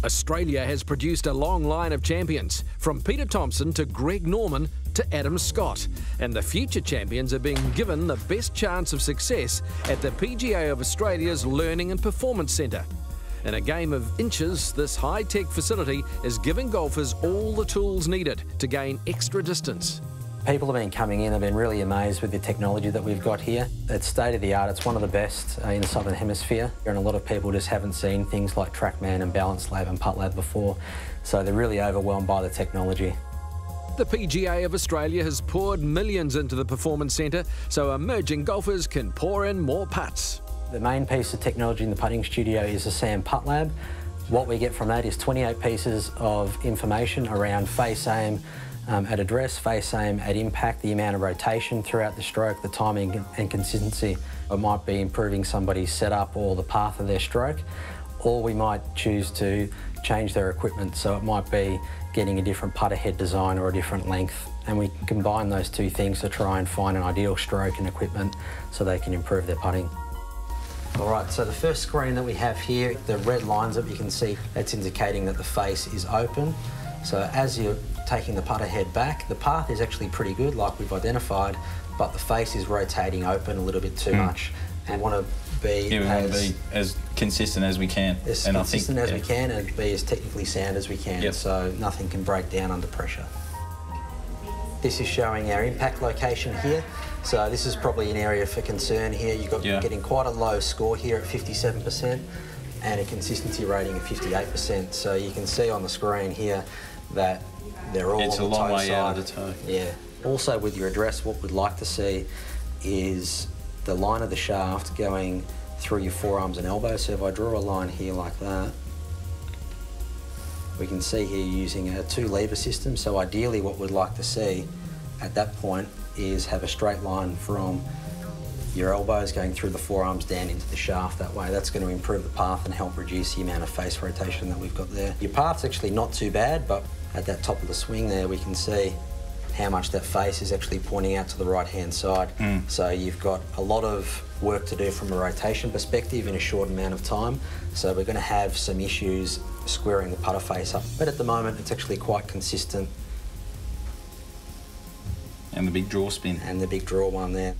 Australia has produced a long line of champions, from Peter Thompson to Greg Norman to Adam Scott, and the future champions are being given the best chance of success at the PGA of Australia's Learning and Performance Centre. In a game of inches, this high-tech facility is giving golfers all the tools needed to gain extra distance. People have been coming in, have been really amazed with the technology that we've got here. It's state-of-the-art, it's one of the best in the Southern Hemisphere, and a lot of people just haven't seen things like Trackman and Balance Lab and Putt Lab before, so they're really overwhelmed by the technology. The PGA of Australia has poured millions into the Performance Centre so emerging golfers can pour in more putts. The main piece of technology in the putting studio is the SAM Putt Lab. What we get from that is 28 pieces of information around face aim, at address, face aim, at impact, the amount of rotation throughout the stroke, the timing and consistency. It might be improving somebody's setup or the path of their stroke, or we might choose to change their equipment, so it might be getting a different putter head design or a different length, and we combine those two things to try and find an ideal stroke and equipment so they can improve their putting. All right, so the first screen that we have here, the red lines that you can see, that's indicating that the face is open. So as you're taking the putter head back, the path is actually pretty good, like we've identified, but the face is rotating open a little bit too much. And we want to be as consistent as we can. As consistent as we can and be as technically sound as we can, so nothing can break down under pressure. This is showing our impact location here. So this is probably an area for concern here. You're getting quite a low score here at 57% and a consistency rating of 58%. So you can see on the screen here that they're all on the toe side. It's a long way out of the toe. Yeah. Also with your address, what we'd like to see is the line of the shaft going through your forearms and elbows. So if I draw a line here like that, we can see here using a 2-lever system. So ideally what we'd like to see at that point is have a straight line from your elbows going through the forearms down into the shaft. That way that's going to improve the path and help reduce the amount of face rotation that we've got there. Your path's actually not too bad, but at that top of the swing there we can see how much that face is actually pointing out to the right-hand side. So you've got a lot of work to do from a rotation perspective in a short amount of time. So we're going to have some issues squaring the putter face up. But at the moment it's actually quite consistent. And the big draw spin. And the big draw one there.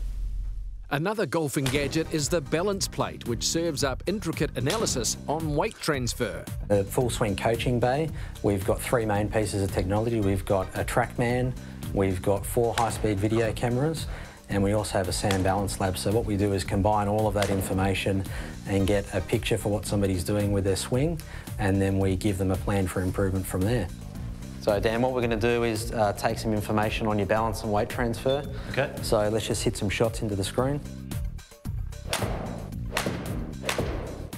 Another golfing gadget is the balance plate, which serves up intricate analysis on weight transfer. The full swing coaching bay, we've got 3 main pieces of technology. We've got a Trackman, we've got 4 high-speed video cameras, and we also have a SAM Balance Lab. So what we do is combine all of that information and get a picture for what somebody's doing with their swing, and then we give them a plan for improvement from there. So Dan, what we're going to do is take some information on your balance and weight transfer. Okay. So let's just hit some shots into the screen.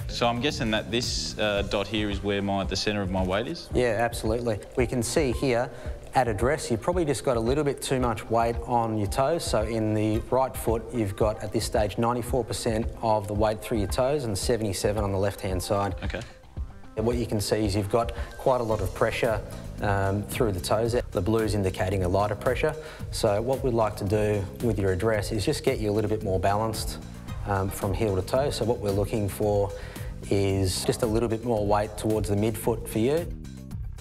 So I'm guessing that this dot here is where the centre of my weight is? Yeah, absolutely. We can see here at address you've probably just got a little bit too much weight on your toes. So in the right foot you've got at this stage 94% of the weight through your toes and 77 on the left-hand side. Okay. And what you can see is you've got quite a lot of pressure through the toes. The blue's indicating a lighter pressure. So what we'd like to do with your address is just get you a little bit more balanced from heel to toe. So what we're looking for is just a little bit more weight towards the midfoot for you.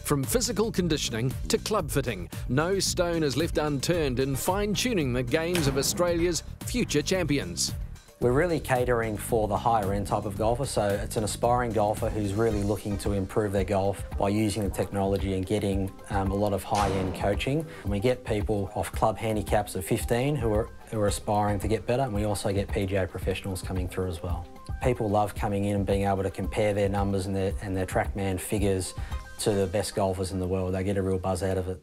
From physical conditioning to club fitting, no stone is left unturned in fine-tuning the games of Australia's future champions. We're really catering for the higher end type of golfer, so it's an aspiring golfer who's really looking to improve their golf by using the technology and getting a lot of high-end coaching. And we get people off club handicaps of 15 who are aspiring to get better, and we also get PGA professionals coming through as well. People love coming in and being able to compare their numbers and their Trackman figures to the best golfers in the world. They get a real buzz out of it.